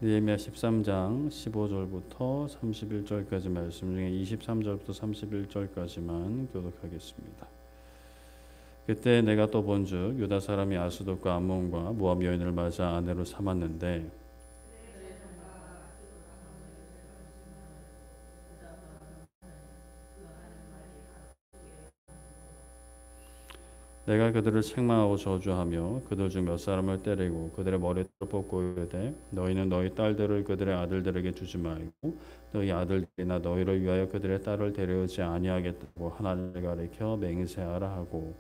느헤미야 13장 15절부터 31절까지 말씀 중에 23절부터 31절까지만 교독하겠습니다. 그때 내가 또 본즉 유다 사람이 아스돗과 암몬과 모압 여인을 맞아 아내로 삼았는데 내가 그들을 책망하고 저주하며 그들 중 몇 사람을 때리고 그들의 머리를 뽑고 이르되 너희는 너희 딸들을 그들의 아들들에게 주지 말고 너희 아들들이나 너희를 위하여 그들의 딸을 데려오지 아니하겠다고 하나님을 가리켜 맹세하라 하고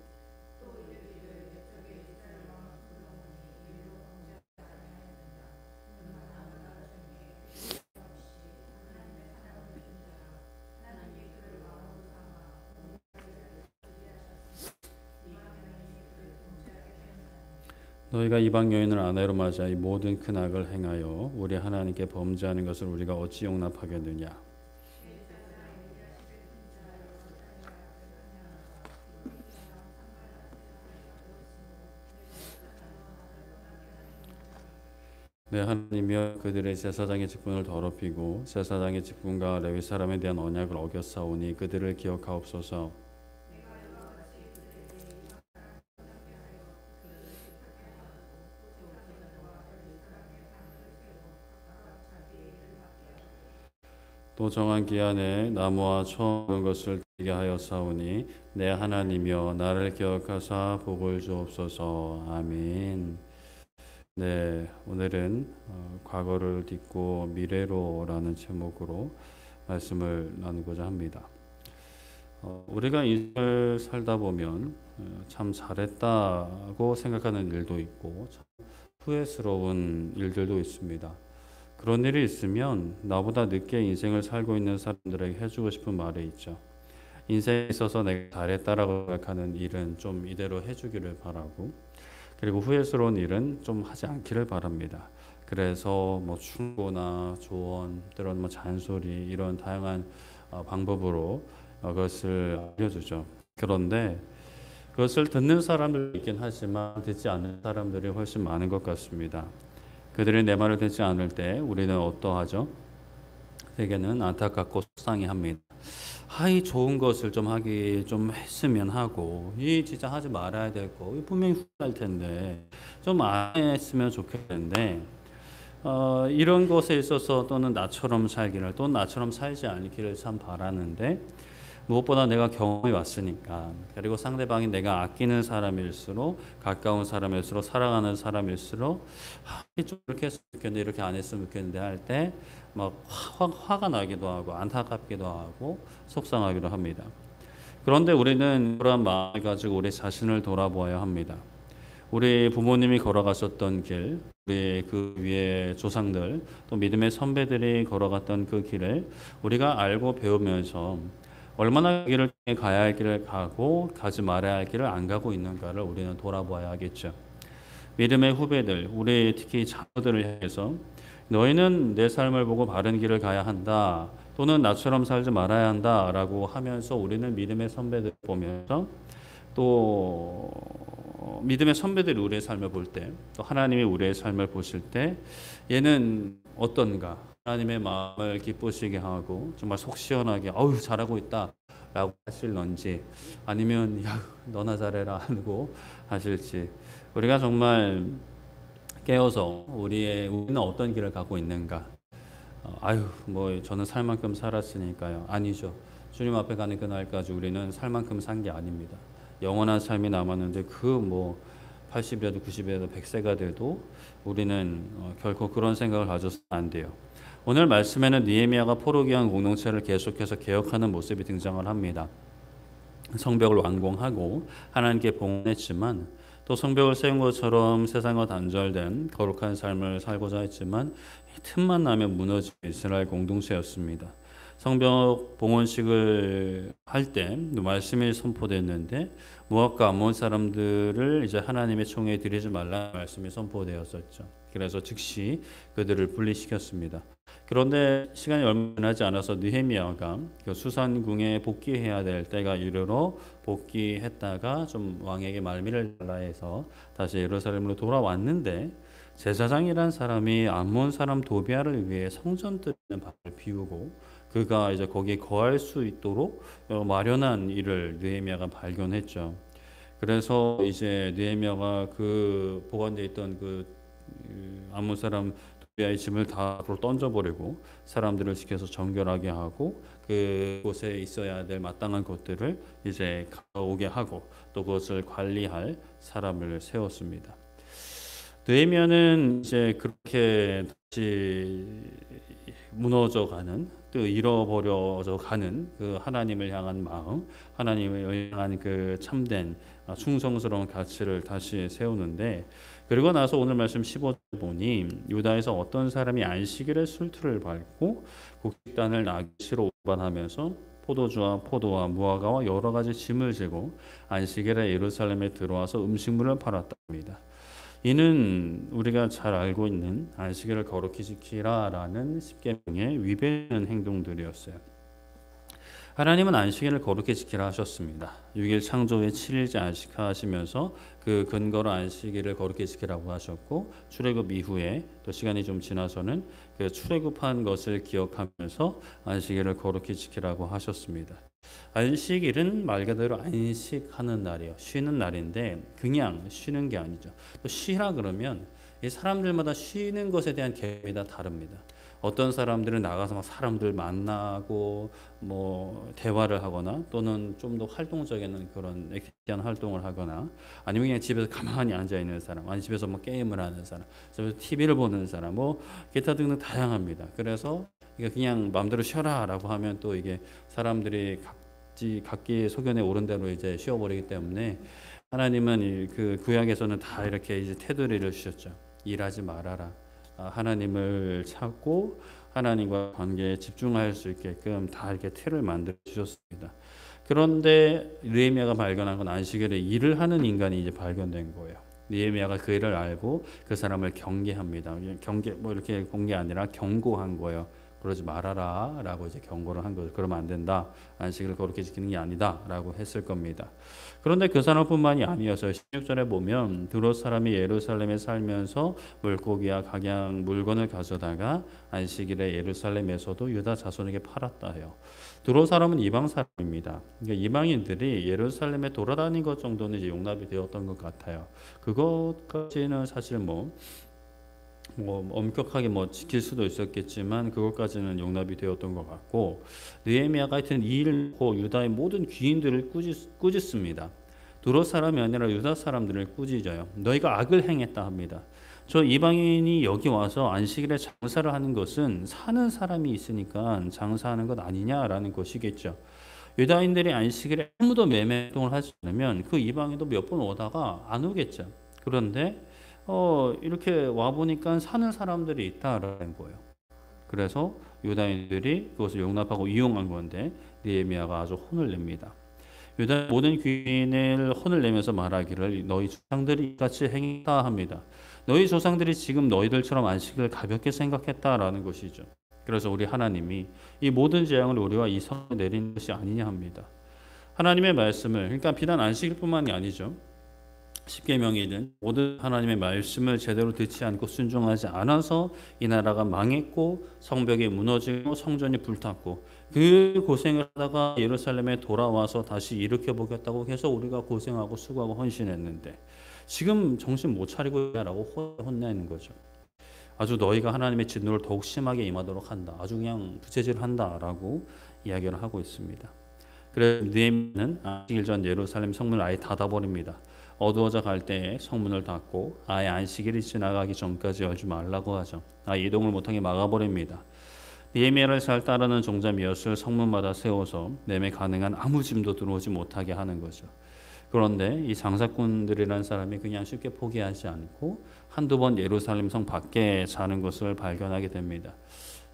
너희가 이방 여인을 아내로 맞아 이 모든 큰 악을 행하여 우리 하나님께 범죄하는 것을 우리가 어찌 용납하겠느냐. 내 하나님이여 그들의 제사장의 직분을 더럽히고 제사장의 직분과 레위 사람에 대한 언약을 어겼사오니 그들을 기억하옵소서. 또 정한 기한에 나무와 초 모든 것을 드리게 하였사오니 내 하나님이여 나를 기억하사 복을 주옵소서. 아멘. 네, 오늘은 과거를 딛고 미래로라는 제목으로 말씀을 나누고자 합니다. 우리가 인생을 살다 보면 참 잘했다고 생각하는 일도 있고 참 후회스러운 일들도 있습니다. 그런 일이 있으면 나보다 늦게 인생을 살고 있는 사람들에게 해주고 싶은 말이 있죠. 인생에 있어서 내가 잘했다라고 생각하는 일은 좀 이대로 해주기를 바라고 그리고 후회스러운 일은 좀 하지 않기를 바랍니다. 그래서 뭐 충고나 조언, 때로는 뭐 잔소리 이런 다양한 방법으로 그것을 알려주죠. 그런데 그것을 듣는 사람들이 있긴 하지만 듣지 않는 사람들이 훨씬 많은 것 같습니다. 그들이 내 말을 듣지 않을 때 우리는 어떠하죠? 대개는 안타깝고 속상해합니다. 이 좋은 것을 좀 하기 좀 했으면 하고 이 진짜 하지 말아야 될 거 분명히 후회할 텐데 좀 안 했으면 좋겠는데 이런 것에 있어서 또는 나처럼 살기를 또 나처럼 살지 않기를 참 바라는데 무엇보다 내가 경험이 왔으니까 그리고 상대방이 내가 아끼는 사람일수록 가까운 사람일수록 사랑하는 사람일수록 좀 이렇게 했으면 좋겠는데 이렇게 안 했으면 좋겠는데 할 때 막 화가 나기도 하고 안타깝기도 하고 속상하기도 합니다. 그런데 우리는 그러한 마음을 가지고 우리 자신을 돌아보아야 합니다. 우리 부모님이 걸어가셨던 길, 우리 그 위에 조상들, 또 믿음의 선배들이 걸어갔던 그 길을 우리가 알고 배우면서 얼마나 그 길을 가야 할 길을 가고 가지 말아야 할 길을 안 가고 있는가를 우리는 돌아봐야 하겠죠. 믿음의 후배들, 우리 특히 자녀들을 향해서 너희는 내 삶을 보고 바른 길을 가야 한다. 또는 나처럼 살지 말아야 한다라고 하면서 우리는 믿음의 선배들 보면서 또 믿음의 선배들이 우리의 삶을 볼 때, 또 하나님이 우리의 삶을 보실 때 얘는 어떤가? 하나님의 마음을 기쁘시게 하고 정말 속 시원하게 어우 잘하고 있다라고 하실런지 아니면 야 너나 잘해라 하고 하실지 우리가 정말 깨어서 우리는 어떤 길을 가고 있는가? 뭐 저는 살 만큼 살았으니까요. 아니죠. 주님 앞에 가는 그날까지 우리는 살 만큼 산 게 아닙니다. 영원한 삶이 남았는데 그 뭐 80이라도 90이라도 100세가 돼도 우리는 결코 그런 생각을 가져서는 안 돼요. 오늘 말씀에는 느헤미야가 포로기한 공동체를 계속해서 개혁하는 모습이 등장을 합니다. 성벽을 완공하고 하나님께 봉헌했지만 또 성벽을 세운 것처럼 세상과 단절된 거룩한 삶을 살고자 했지만 틈만 나면 무너진 이스라엘 공동체였습니다. 성벽 봉헌식을 할 때 말씀이 선포됐는데 모압과 암몬 사람들을 이제 하나님의 총회에 드리지 말라는 말씀이 선포되었었죠. 그래서 즉시 그들을 분리시켰습니다. 그런데 시간이 얼마 지나지 않아서 느헤미야가 그 수산궁에 복귀해야 될 때가 이르러 복귀했다가 좀 왕에게 말미를 달라 해서 다시 예루살렘으로 돌아왔는데 제사장이란 사람이 암몬 사람 도비아를 위해 성전 뜰는 밭을 비우고 그가 이제 거기에 거할 수 있도록 마련한 일을 느헤미야가 발견했죠. 그래서 이제 느헤미야가 그 보관돼 있던 그 암몬 사람 도비아의 짐을 다 던져버리고 사람들을 지켜서 정결하게 하고 그곳에 있어야 될 마땅한 것들을 이제 가오게 하고 또 그것을 관리할 사람을 세웠습니다. 느헤미야는 이제 그렇게 다시 무너져가는 또 잃어버려져 가는 그 하나님을 향한 마음, 하나님을 향한 그 참된 충성스러운 가치를 다시 세우는데, 그리고 나서 오늘 말씀 15절 보니 유다에서 어떤 사람이 안식일에 술틀을 밟고 곡식단을 나귀시로 운반하면서 포도주와 포도와 무화과와 여러 가지 짐을 지고 안식일에 예루살렘에 들어와서 음식물을 팔았답니다. 이는 우리가 잘 알고 있는 안식일을 거룩히 지키라라는 십계명에 위배되는 행동들이었어요. 하나님은 안식일을 거룩히 지키라 하셨습니다. 6일 창조 후에 7일째 안식하시면서 그 근거로 안식일을 거룩히 지키라고 하셨고, 출애굽 이후에 또 시간이 좀 지나서는 그 출애굽한 것을 기억하면서 안식일을 거룩히 지키라고 하셨습니다. 안식일은 말 그대로 안식하는 날이에요. 쉬는 날인데 그냥 쉬는 게 아니죠. 또 쉬라 그러면 이 사람들마다 쉬는 것에 대한 개념이 다 다릅니다. 어떤 사람들은 나가서 막 사람들 만나고 뭐 대화를 하거나 또는 좀 더 활동적인 그런 액티비티한 활동을 하거나 아니면 그냥 집에서 가만히 앉아 있는 사람, 아니 집에서 뭐 게임을 하는 사람, 집에서 TV를 보는 사람, 뭐 기타 등등 다양합니다. 그래서 이게 그냥 마음대로 쉬어라라고 하면 또 이게 사람들이 각기 소견에 오른 대로 이제 쉬어버리기 때문에 하나님은 그 구약에서는 다 이렇게 이제 테두리를 주셨죠. 일하지 말아라. 하나님을 찾고 하나님과 관계에 집중할 수 있게끔 다 이렇게 틀을 만들어 주셨습니다. 그런데 느헤미야가 발견한 건 안식일에 일을 하는 인간이 이제 발견된 거예요. 느헤미야가 그 일을 알고 그 사람을 경계합니다. 경계 뭐 이렇게 본 게 아니라 경고한 거예요. 그러지 말아라 라고 이제 경고를 한 거죠. 그러면 안 된다. 안식일을 그렇게 지키는 게 아니다 라고 했을 겁니다. 그런데 그 사람뿐만이 아니어서요. 16절에 보면 두롯 사람이 예루살렘에 살면서 물고기와 각양 물건을 가져다가 안식일에 예루살렘에서도 유다 자손에게 팔았다 해요. 두롯 사람은 이방 사람입니다. 그러니까 이방인들이 예루살렘에 돌아다닌 것 정도는 이제 용납이 되었던 것 같아요. 그것까지는 사실 뭐 엄격하게 지킬 수도 있었겠지만 그것까지는 용납이 되었던 것 같고, 느헤미야가 하여튼 이 일을 놓고 유다의 모든 귀인들을 꾸짖습니다. 두롯 사람이 아니라 유다 사람들을 꾸짖어요. 너희가 악을 행했다 합니다. 저 이방인이 여기 와서 안식일에 장사를 하는 것은 사는 사람이 있으니까 장사하는 것 아니냐라는 것이겠죠. 유다인들이 안식일에 아무도 매매 활동을 하지 않으면 그 이방인도 몇 번 오다가 안 오겠죠. 그런데 이렇게 와 보니까 사는 사람들이 있다라는 거예요. 그래서 유다인들이 그것을 용납하고 이용한 건데 느헤미야가 아주 혼을 냅니다. 유다 모든 귀인을 혼을 내면서 말하기를 너희 조상들이 같이 행했다 합니다. 너희 조상들이 지금 너희들처럼 안식을 가볍게 생각했다라는 것이죠. 그래서 우리 하나님이 이 모든 재앙을 우리와 이 성에 내린 것이 아니냐 합니다. 하나님의 말씀을, 그러니까 비단 안식일뿐만이 아니죠. 십계명이든 모든 하나님의 말씀을 제대로 듣지 않고 순종하지 않아서 이 나라가 망했고 성벽이 무너지고 성전이 불탔고 그 고생을 하다가 예루살렘에 돌아와서 다시 일으켜 보겠다고 해서 우리가 고생하고 수고하고 헌신했는데 지금 정신 못 차리고 라고 혼내는 거죠. 아주 너희가 하나님의 진노를 더욱 심하게 임하도록 한다. 아주 그냥 부채질한다라고 이야기를 하고 있습니다. 그래서 느헤미야는 안식일 전 예루살렘 성문을 아예 닫아버립니다. 어두워져 갈 때에 성문을 닫고 아예 안식일이 지나가기 전까지 열지 말라고 하죠. 아예 이동을 못하게 막아버립니다. 느헤미야를 잘 따르는 종자미엇을 성문마다 세워서 매매 가능한 아무 짐도 들어오지 못하게 하는 거죠. 그런데 이 장사꾼들이라는 사람이 그냥 쉽게 포기하지 않고 한두 번 예루살렘 성 밖에 자는 것을 발견하게 됩니다.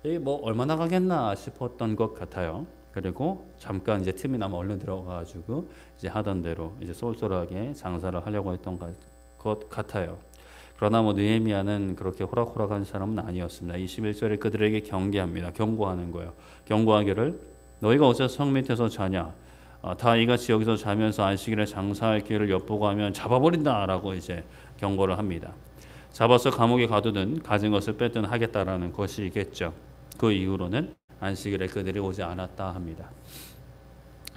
이게 얼마나 가겠나 싶었던 것 같아요. 그리고 잠깐 이제 틈이 나면 얼른 들어가가지고 이제 하던 대로 이제 쏠쏠하게 장사를 하려고 했던 것 같아요. 그러나 느헤미야는 그렇게 호락호락한 사람은 아니었습니다. 21절에 그들에게 경계합니다. 경고하는 거예요. 경고하기를 너희가 어째서 성 밑에서 자냐? 다 이같이 여기서 자면서 안식일에 장사할 길을 엿보고 하면 잡아버린다라고 이제 경고를 합니다. 잡아서 감옥에 가두든 가진 것을 뺏든 하겠다라는 것이겠죠. 그 이후로는 안식일에 그들이 오지 않았다 합니다.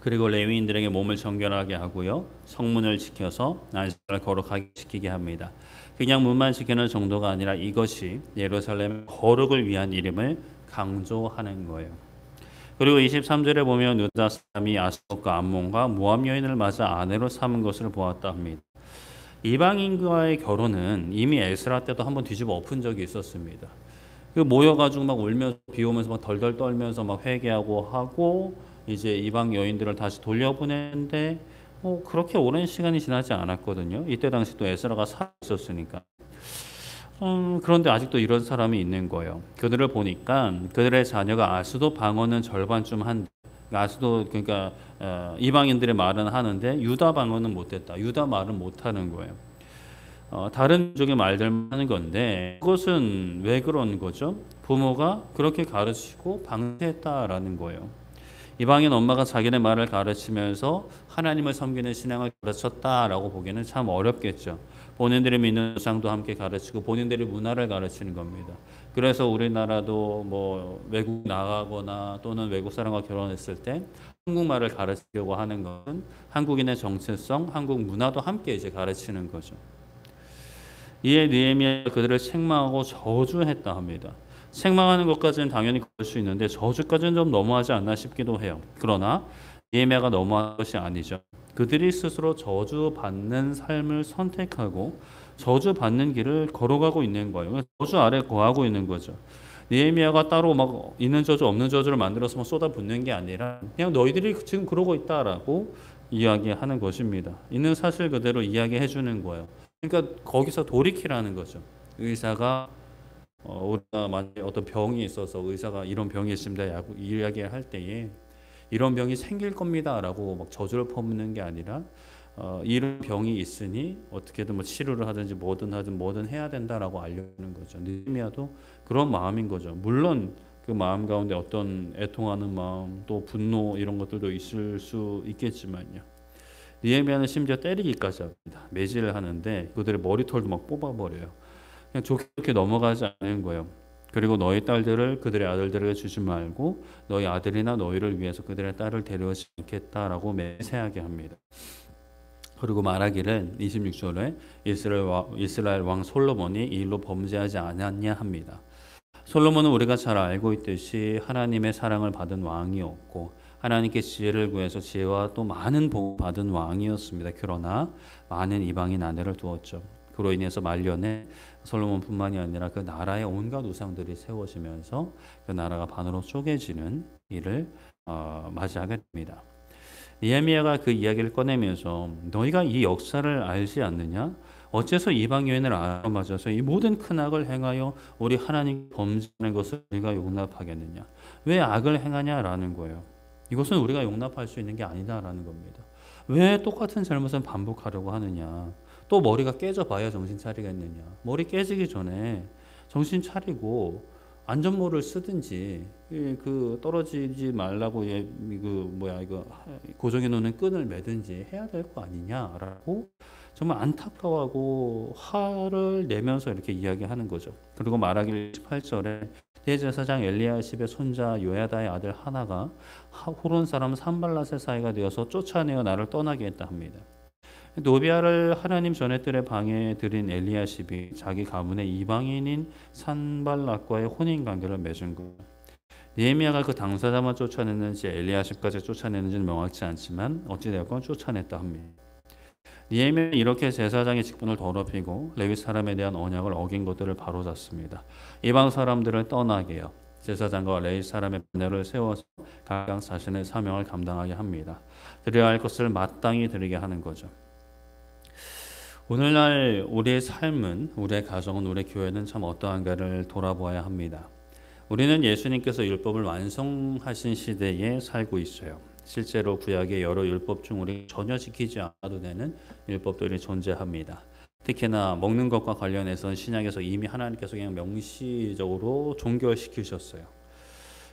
그리고 레위인들에게 몸을 정결하게 하고요. 성문을 지켜서 안식일을 거룩하게 지키게 합니다. 그냥 문만 지키는 정도가 아니라 이것이 예루살렘 거룩을 위한 일임을 강조하는 거예요. 그리고 23절에 보면 유다 사람이 아스돗과 암몬과 모압 여인을 맞아 아내로 삼은 것을 보았다 합니다. 이방인과의 결혼은 이미 에스라 때도 한번 뒤집어 엎은 적이 있었습니다. 그 모여가지고 막 울면서 비 오면서 막 덜덜 떨면서 막 회개하고 하고 이제 이방 여인들을 다시 돌려보내는데 그렇게 오랜 시간이 지나지 않았거든요. 이때 당시 또 에스라가 살아 있었으니까. 그런데 아직도 이런 사람이 있는 거예요. 그들을 보니까 그들의 자녀가 아스돗 방언은 절반쯤 한데 아스돗 그러니까 이방인들의 말은 하는데 유다 방언은 못했다. 유다 말은 못하는 거예요. 다른 민족의 말들만 하는 건데 그것은 왜 그런 거죠? 부모가 그렇게 가르치고 방치했다라는 거예요. 이방인 엄마가 자기네 말을 가르치면서 하나님을 섬기는 신앙을 가르쳤다라고 보기에는 참 어렵겠죠. 본인들이 믿는 우상도 함께 가르치고 본인들의 문화를 가르치는 겁니다. 그래서 우리나라도 뭐 외국 나가거나 또는 외국 사람과 결혼했을 때 한국말을 가르치려고 하는 것은 한국인의 정체성, 한국 문화도 함께 이제 가르치는 거죠. 이에 느헤미야가 그들을 책망하고 저주했다 합니다. 책망하는 것까지는 당연히 그럴 수 있는데 저주까지는 좀 너무하지 않나 싶기도 해요. 그러나 느헤미야가 너무한 것이 아니죠. 그들이 스스로 저주받는 삶을 선택하고 저주받는 길을 걸어가고 있는 거예요. 저주 아래 거하고 있는 거죠. 느헤미야가 따로 막 있는 저주 없는 저주를 만들어서 막 쏟아붓는 게 아니라 그냥 너희들이 지금 그러고 있다라고 이야기하는 것입니다. 있는 사실 그대로 이야기해 주는 거예요. 그러니까 거기서 돌이키라는 거죠. 의사가 우리가 만약에 어떤 병이 있어서 의사가 이런 병이 있습니다 이야기를 할 때에 이런 병이 생길 겁니다라고 막 저주를 퍼붓는 게 아니라 이런 병이 있으니 어떻게든 뭐 치료를 하든지 뭐든 해야 된다라고 알려주는 거죠. 느헤미야도 그런 마음인 거죠. 물론 그 마음 가운데 어떤 애통하는 마음 또 분노 이런 것들도 있을 수 있겠지만요. 느헤미야는 심지어 때리기까지 합니다. 매질을 하는데 그들의 머리털도 막 뽑아버려요. 그냥 좋게 넘어가지 않는 거예요. 그리고 너희 딸들을 그들의 아들들에게 주지 말고 너희 아들이나 너희를 위해서 그들의 딸을 데려오지 않겠다라고 맹세하게 합니다. 그리고 말하기를 26절에 이스라엘 왕 솔로몬이 이 일로 범죄하지 않았냐 합니다. 솔로몬은 우리가 잘 알고 있듯이 하나님의 사랑을 받은 왕이었고 하나님께 지혜를 구해서 지혜와 또 많은 복을 받은 왕이었습니다. 그러나 많은 이방인 아내를 두었죠. 그로 인해서 말년에 솔로몬뿐만이 아니라 그 나라의 온갖 우상들이 세워지면서 그 나라가 반으로 쪼개지는 일을 맞이하게 됩니다. 느헤미야가 그 이야기를 꺼내면서 너희가 이 역사를 알지 않느냐? 어째서 이방 여인을 알아맞아서 이 모든 큰 악을 행하여 우리 하나님 범죄하는 것을 우리가 용납하겠느냐? 왜 악을 행하냐라는 거예요. 이것은 우리가 용납할 수 있는 게 아니다라는 겁니다. 왜 똑같은 잘못을 반복하려고 하느냐? 또 머리가 깨져봐야 정신 차리겠느냐? 머리 깨지기 전에 정신 차리고 안전모를 쓰든지 그 떨어지지 말라고 이거 고정해 놓는 끈을 매든지 해야 될 거 아니냐라고 정말 안타까워하고 화를 내면서 이렇게 이야기하는 거죠. 그리고 말하길 18절에 대제사장 엘리야십의 손자 요야다의 아들 하나가 호론 사람 산발랏의 사이가 되어서 쫓아내어 나를 떠나게 했다 합니다. 노비아를 하나님 전회들의 방에 들인 엘리야십이 자기 가문의 이방인인 산발랏과의 혼인 관계를 맺은 것. 느헤미야가 그 당사자만 쫓아냈는지 엘리야십까지 쫓아냈는지는 명확치 않지만 어찌되었건 쫓아냈다 합니다. 느헤미야는 이렇게 제사장의 직분을 더럽히고 레위 사람에 대한 언약을 어긴 것들을 바로잡습니다. 이방 사람들을 떠나게 해요. 제사장과 레위 사람의 반열을 세워서 각각 자신의 사명을 감당하게 합니다. 드려야 할 것을 마땅히 드리게 하는 거죠. 오늘날 우리의 삶은, 우리의 가정은, 우리의 교회는 참 어떠한가를 돌아보아야 합니다. 우리는 예수님께서 율법을 완성하신 시대에 살고 있어요. 실제로 구약의 여러 율법 중 우리 전혀 지키지 않아도 되는 율법들이 존재합니다. 특히나 먹는 것과 관련해서는 신약에서 이미 하나님께서 그냥 명시적으로 종결시키셨어요.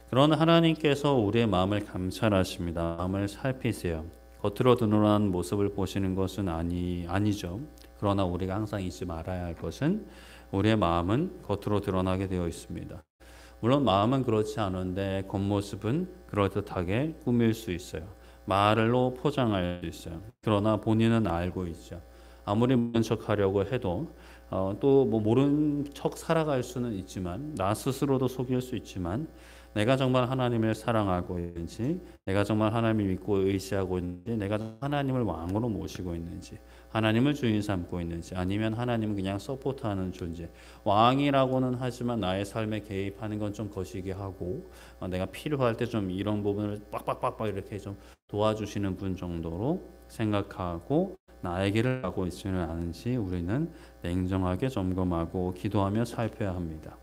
그런 하나님께서 우리의 마음을 감찰하십니다. 마음을 살피세요. 겉으로 드러난 모습을 보시는 것은 아니죠. 그러나 우리가 항상 잊지 말아야 할 것은 우리의 마음은 겉으로 드러나게 되어 있습니다. 물론 마음은 그렇지 않은데 겉모습은 그럴듯하게 꾸밀 수 있어요. 말로 포장할 수 있어요. 그러나 본인은 알고 있죠. 아무리 모른 척 하려고 해도 또 뭐 모른 척 살아갈 수는 있지만 나 스스로도 속일 수 있지만 내가 정말 하나님을 사랑하고 있는지, 내가 정말 하나님을 믿고 의지하고 있는지, 내가 하나님을 왕으로 모시고 있는지, 하나님을 주인 삼고 있는지, 아니면 하나님은 그냥 서포트하는 존재. 왕이라고는 하지만 나의 삶에 개입하는 건 좀 거시기 하고 내가 필요할 때 좀 이런 부분을 빡빡빡빡 이렇게 좀 도와주시는 분 정도로 생각하고 나의 길을 가고 있지는 않은지 우리는 냉정하게 점검하고 기도하며 살펴야 합니다.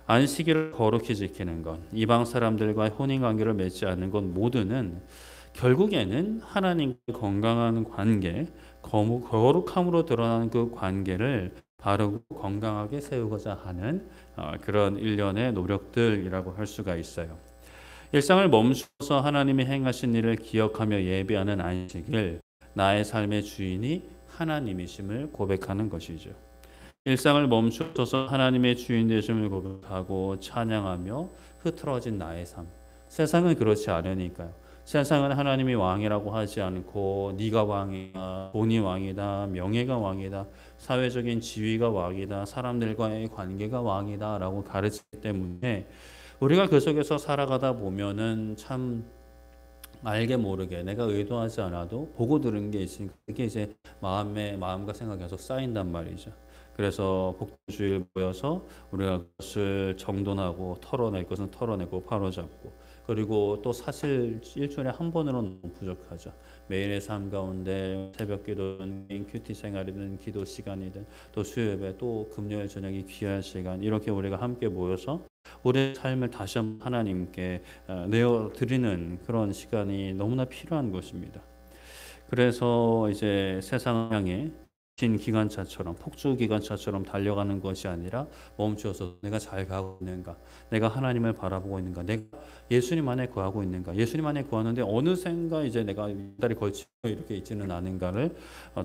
안식일을 거룩히 지키는 것, 이방 사람들과 혼인관계를 맺지 않는 것 모두는 결국에는 하나님과 건강한 관계, 거룩함으로 드러나는 그 관계를 바르고 건강하게 세우고자 하는 그런 일련의 노력들이라고 할 수가 있어요. 일상을 멈춰서 하나님이 행하신 일을 기억하며 예배하는 안식일, 나의 삶의 주인이 하나님이심을 고백하는 것이죠. 일상을 멈춰서 하나님의 주인 되심을 고백하고 찬양하며 흐트러진 나의 삶. 세상은 그렇지 않으니까요. 세상은 하나님이 왕이라고 하지 않고 네가 왕이다, 돈이 왕이다, 명예가 왕이다, 사회적인 지위가 왕이다, 사람들과의 관계가 왕이다 라고 가르치기 때문에 우리가 그 속에서 살아가다 보면은 참 알게 모르게 내가 의도하지 않아도 보고 들은 게 있으니까 그게 이제 마음과 생각이 계속 쌓인단 말이죠. 그래서 복주일 모여서 우리가 그것을 정돈하고 털어낼 것은 털어내고 바로잡고, 그리고 또 사실 일주일에 한 번으로는 너무 부족하죠. 매일의 삶 가운데 새벽 기도든 큐티 생활이든 기도 시간이든 또 수요예배 또 금요일 저녁이 귀한 시간, 이렇게 우리가 함께 모여서 우리의 삶을 다시 한번 하나님께 내어드리는 그런 시간이 너무나 필요한 것입니다. 그래서 이제 세상 향해 진 기관차처럼, 폭주 기관차처럼 달려가는 것이 아니라 멈춰서 내가 잘 가고 있는가, 내가 하나님을 바라보고 있는가, 내가 예수님 안에 구하고 있는가, 예수님 안에 구하는데 어느샌가 이제 내가 다리 걸치고 이렇게 있지는 않은가를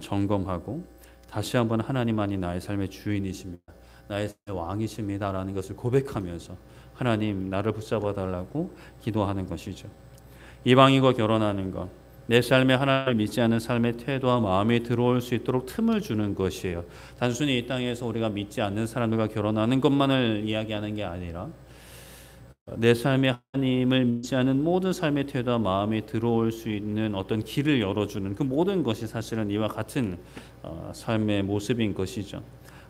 점검하고 다시 한번 하나님만이 나의 삶의 주인이십니다, 나의 삶의 왕이십니다라는 것을 고백하면서 하나님 나를 붙잡아 달라고 기도하는 것이죠. 이방인과 결혼하는 것, 내 삶에 하나님을 믿지 않는 삶의 태도와 마음이 들어올 수 있도록 틈을 주는 것이에요. 단순히 이 땅에서 우리가 믿지 않는 사람들과 결혼하는 것만을 이야기하는 게 아니라 내 삶에 하나님을 믿지 않는 모든 삶의 태도와 마음이 들어올 수 있는 어떤 길을 열어주는 그 모든 것이 사실은 이와 같은 삶의 모습인 것이죠.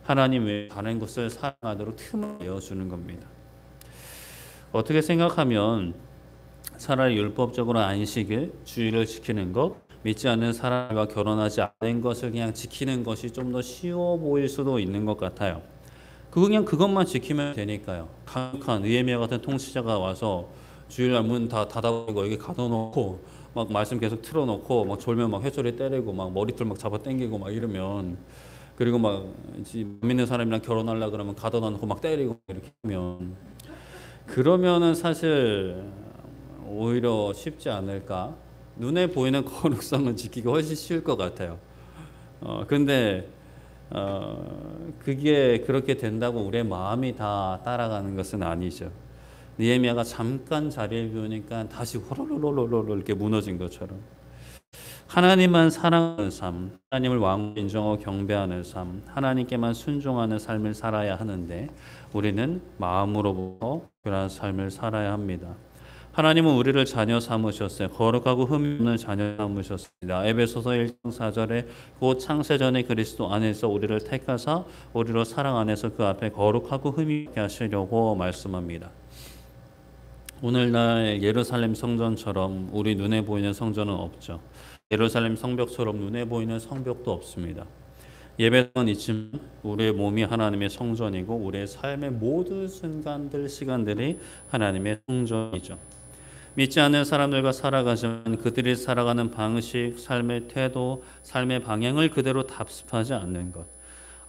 하나님 외에 다른 것을 사랑하도록 틈을 내어주는 겁니다. 어떻게 생각하면 차라리 율법적으로 안식일, 주일을 지키는 것, 믿지 않는 사람과 결혼하지 않은 것을 그냥 지키는 것이 좀 더 쉬워 보일 수도 있는 것 같아요. 그냥 그것만 지키면 되니까요. 강력한 느헤미야 같은 통치자가 와서 주일날 문 다 닫아버리고 여기 가둬놓고 막 말씀 계속 틀어놓고 막 졸면 막 회초리 때리고 막 머리털 막 잡아 당기고 막 이러면, 그리고 막 믿는 사람이랑 결혼하려 그러면 가둬 놓고 막 때리고 이렇게 하면, 그러면은 사실 오히려 쉽지 않을까? 눈에 보이는 거룩성은 지키기 훨씬 쉬울 것 같아요. 근데 그게 그렇게 된다고 우리의 마음이 다 따라가는 것은 아니죠. 느헤미야가 잠깐 자리를 비우니까 다시 호로로로로로 이렇게 무너진 것처럼 하나님만 사랑하는 삶, 하나님을 왕으로 인정하고 경배하는 삶, 하나님께만 순종하는 삶을 살아야 하는데 우리는 마음으로부터 그러한 삶을 살아야 합니다. 하나님은 우리를 자녀 삼으셨어요. 거룩하고 흠이 없는 자녀 삼으셨습니다. 에베소서 1장 4절에 곧 창세전에 그리스도 안에서 우리를 택하사 우리로 사랑 안에서 그 앞에 거룩하고 흠이 있게 하시려고 말씀합니다. 오늘날 예루살렘 성전처럼 우리 눈에 보이는 성전은 없죠. 예루살렘 성벽처럼 눈에 보이는 성벽도 없습니다. 예배는 있지만 우리의 몸이 하나님의 성전이고 우리의 삶의 모든 순간들, 시간들이 하나님의 성전이죠. 믿지 않는 사람들과 살아가지만 그들이 살아가는 방식, 삶의 태도, 삶의 방향을 그대로 답습하지 않는 것.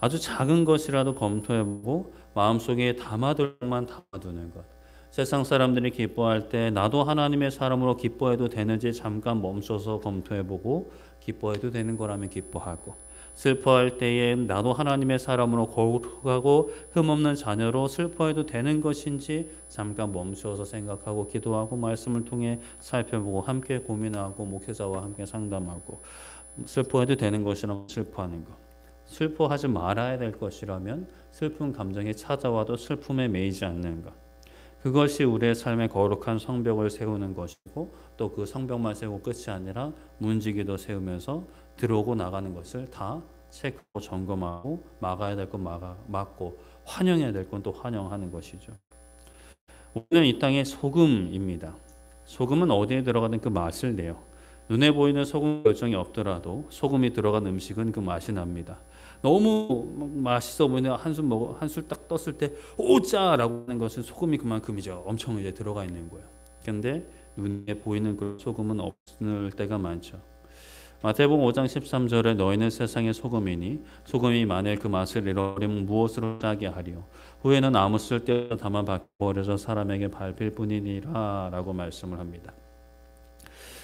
아주 작은 것이라도 검토해보고 마음속에 담아둘 것만 담아두는 것. 세상 사람들이 기뻐할 때 나도 하나님의 사람으로 기뻐해도 되는지 잠깐 멈춰서 검토해보고 기뻐해도 되는 거라면 기뻐하고, 슬퍼할 때에 나도 하나님의 사람으로 거룩하고 흠없는 자녀로 슬퍼해도 되는 것인지 잠깐 멈춰서 생각하고 기도하고 말씀을 통해 살펴보고 함께 고민하고 목회자와 함께 상담하고, 슬퍼해도 되는 것이라면 슬퍼하는 것, 슬퍼하지 말아야 될 것이라면 슬픈 감정이 찾아와도 슬픔에 매이지 않는 것, 그것이 우리의 삶의 거룩한 성벽을 세우는 것이고, 또 그 성벽만 세우고 끝이 아니라 문지기도 세우면서 들어오고 나가는 것을 다 체크하고 점검하고 막아야 될 건 막고 환영해야 될 건 또 환영하는 것이죠. 우리는 이 땅의 소금입니다. 소금은 어디에 들어가든 그 맛을 내요. 눈에 보이는 소금 결정이 없더라도 소금이 들어간 음식은 그 맛이 납니다. 너무 맛있어 보이는 한술 딱 떴을 때 오짜라고 하는 것은 소금이 그만큼이죠. 엄청 이제 들어가 있는 거예요. 근데 눈에 보이는 그 소금은 없을 때가 많죠. 마태복음 5장 13절에 너희는 세상의 소금이니 소금이 만일 그 맛을 잃어버리면 무엇으로 짜게 하리요, 후에는 아무 쓸데없는 다만 버려져 사람에게 밟힐 뿐이니라 라고 말씀을 합니다.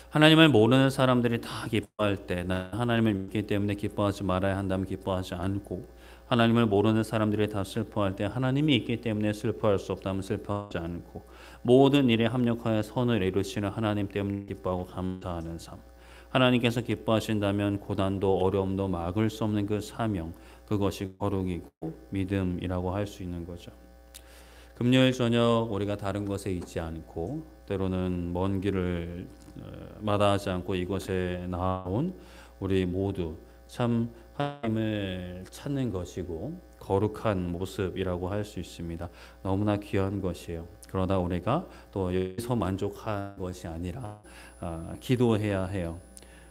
하나님을 모르는 사람들이 다 기뻐할 때 나 하나님을 믿기 때문에 기뻐하지 말아야 한다면 기뻐하지 않고, 하나님을 모르는 사람들이 다 슬퍼할 때 하나님이 있기 때문에 슬퍼할 수 없다면 슬퍼하지 않고, 모든 일에 합력하여 선을 이루시는 하나님 때문에 기뻐하고 감사하는 삶, 하나님께서 기뻐하신다면 고난도 어려움도 막을 수 없는 그 사명, 그것이 거룩이고 믿음이라고 할 수 있는 거죠. 금요일 저녁 우리가 다른 것에 있지 않고 때로는 먼 길을 마다하지 않고 이곳에 나온 우리 모두 참 하나님을 찾는 것이고 거룩한 모습이라고 할 수 있습니다. 너무나 귀한 것이에요. 그러다 우리가 또 여기서 만족한 것이 아니라 기도해야 해요.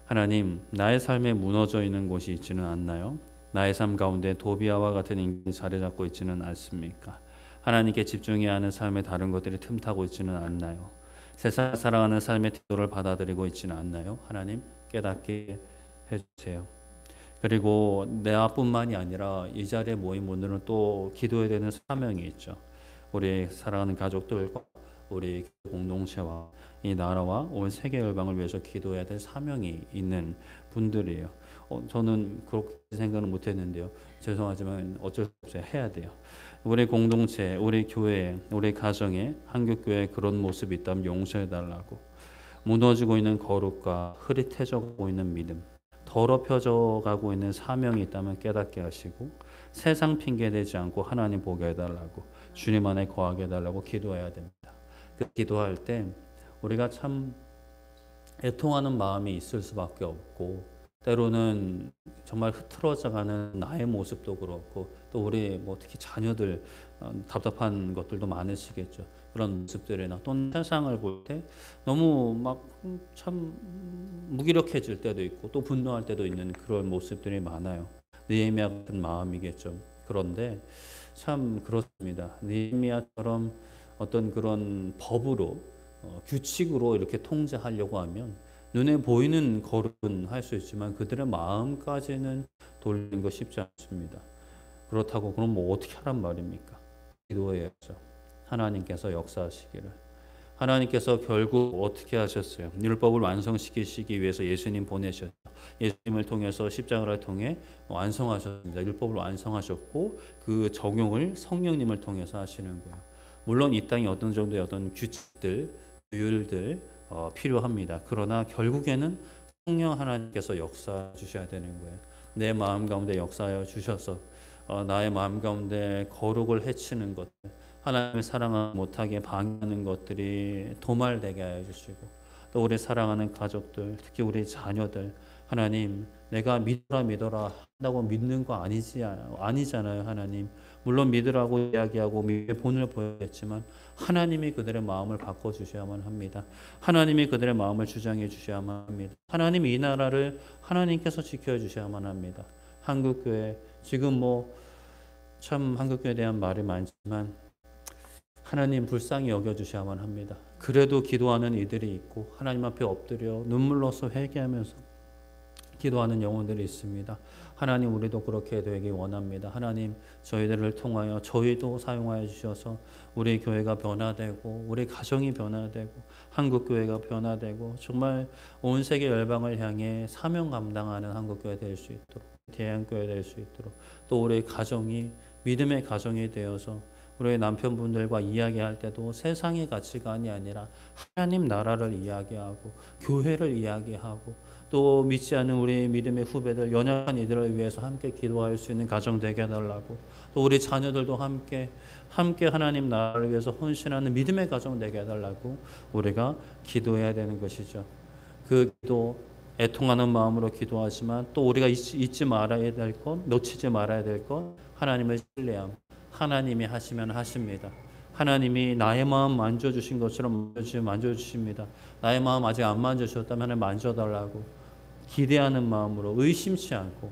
하나님, 나의 삶에 무너져 있는 곳이 있지는 않나요? 나의 삶 가운데 도비아와 같은 인간이 자리 잡고 있지는 않습니까? 하나님께 집중해야 하는 삶에 다른 것들이 틈타고 있지는 않나요? 세상 살아가는 삶의 태도를 받아들이고 있지는 않나요? 하나님 깨닫게 해주세요. 그리고 내뿐만이 아니라 이 자리에 모인 분들은 또 기도해야 되는 사명이 있죠. 우리 사랑하는 가족들과 우리 공동체와 이 나라와 온 세계 열방을 위해서 기도해야 될 사명이 있는 분들이에요. 저는 그렇게 생각은 못했는데요. 죄송하지만 어쩔 수 없어요. 해야 돼요. 우리 공동체, 우리 교회, 우리 가정에 한국교회에 그런 모습이 있다면 용서해달라고, 무너지고 있는 거룩과 흐릿해져가고 있는 믿음, 더럽혀져 가고 있는 사명이 있다면 깨닫게 하시고, 세상 핑계대지 않고 하나님 보게 해달라고, 주님 안에 거하게 해달라고 기도해야 됩니다. 그 기도할 때 우리가 참 애통하는 마음이 있을 수밖에 없고, 때로는 정말 흐트러져가는 나의 모습도 그렇고, 또 우리 특히 자녀들 답답한 것들도 많으시겠죠. 그런 모습들이나 또 세상을 볼 때 너무 막 참 무기력해질 때도 있고 또 분노할 때도 있는 그런 모습들이 많아요. 느헤미야 같은 마음이겠죠. 그런데 참 그렇습니다. 느헤미야처럼 어떤 그런 법으로 규칙으로 이렇게 통제하려고 하면 눈에 보이는 거룩은 할 수 있지만 그들의 마음까지는 돌리는 거 쉽지 않습니다. 그렇다고 그럼 어떻게 하란 말입니까? 기도해야죠. 하나님께서 역사하시기를. 하나님께서 결국 어떻게 하셨어요? 율법을 완성시키시기 위해서 예수님 보내셨죠. 예수님을 통해서 십자가를 통해 완성하셨습니다. 율법을 완성하셨고 그 적용을 성령님을 통해서 하시는 거예요. 물론 이 땅에 어떤 정도의 어떤 규칙들, 규율들 필요합니다. 그러나 결국에는 성령 하나님께서 역사해 주셔야 되는 거예요. 내 마음 가운데 역사하여 주셔서 나의 마음 가운데 거룩을 해치는 것들, 하나님의 사랑을 못하게 방해하는 것들이 도말되게 하여 주시고, 또 우리 사랑하는 가족들, 특히 우리 자녀들, 하나님 내가 믿어라 한다고 믿는 거 아니잖아요. 하나님 물론 믿으라고 이야기하고 믿음의 본을 보였지만 하나님이 그들의 마음을 바꿔주셔야만 합니다. 하나님이 그들의 마음을 주장해 주셔야만 합니다. 하나님 이 나라를 하나님께서 지켜주셔야만 합니다. 한국교회 지금 참 한국교회에 대한 말이 많지만 하나님 불쌍히 여겨주셔야만 합니다. 그래도 기도하는 이들이 있고 하나님 앞에 엎드려 눈물로서 회개하면서 기도하는 영혼들이 있습니다. 하나님, 우리도 그렇게 되기 원합니다. 하나님, 저희들을 통하여 저희도 사용하여 주셔서 우리 교회가 변화되고 우리 가정이 변화되고 한국 교회가 변화되고 정말 온 세계 열방을 향해 사명 감당하는 한국 교회 될 수 있도록, 대한 교회 될 수 있도록, 또 우리 가정이 믿음의 가정이 되어서 우리 남편분들과 이야기할 때도 세상의 가치관이 아니라 하나님 나라를 이야기하고 교회를 이야기하고, 또 믿지 않는 우리 믿음의 후배들, 연약한 이들을 위해서 함께 기도할 수 있는 가정 되게 해달라고, 또 우리 자녀들도 함께 하나님 나라를 위해서 헌신하는 믿음의 가정 되게 해달라고 우리가 기도해야 되는 것이죠. 그 기도, 애통하는 마음으로 기도하지만 또 우리가 잊지 말아야 될 것, 놓치지 말아야 될 것, 하나님을 신뢰함. 하나님이 하시면 하십니다. 하나님이 나의 마음 만져주신 것처럼 만져주십니다. 나의 마음 아직 안 만져주셨다면 하나님 만져달라고 기대하는 마음으로, 의심치 않고,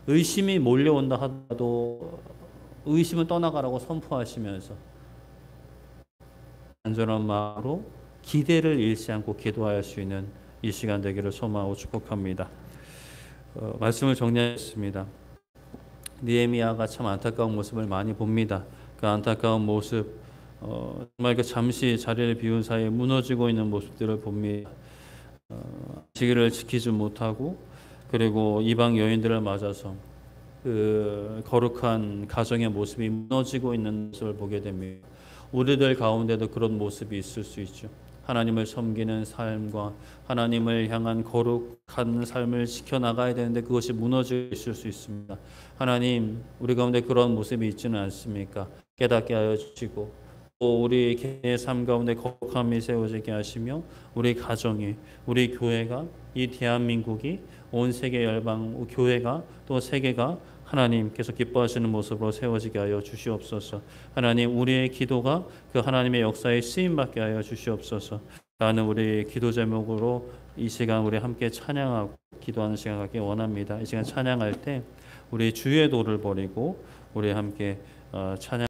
의심이 몰려온다 하더라도 의심은 떠나가라고 선포하시면서 안전한 마음으로 기대를 잃지 않고 기도할 수 있는 이 시간 되기를 소망하고 축복합니다. 말씀을 정리하겠습니다. 느헤미야가 참 안타까운 모습을 많이 봅니다. 그 안타까운 모습, 정말 그 잠시 자리를 비운 사이에 무너지고 있는 모습들을 봅니다. 시기를 지키지 못하고, 그리고 이방 여인들을 맞아서 그 거룩한 가정의 모습이 무너지고 있는 모습을 보게 됩니다. 우리들 가운데도 그런 모습이 있을 수 있죠. 하나님을 섬기는 삶과 하나님을 향한 거룩한 삶을 지켜나가야 되는데 그것이 무너져 있을 수 있습니다. 하나님, 우리 가운데 그런 모습이 있지는 않습니까? 깨닫게 하여 주시고, 또 우리 개인의 삶 가운데 거룩함이 세워지게 하시며, 우리 가정이, 우리 교회가, 이 대한민국이, 온 세계 열방 교회가, 또 세계가 하나님께서 기뻐하시는 모습으로 세워지게 하여 주시옵소서. 하나님, 우리의 기도가 그 하나님의 역사에 쓰임받게 하여 주시옵소서. 라는 우리 기도 제목으로 이 시간 우리 함께 찬양하고 기도하는 시간 갖기 원합니다. 이 시간 찬양할 때 우리 주의 도를 버리고 우리 함께 찬양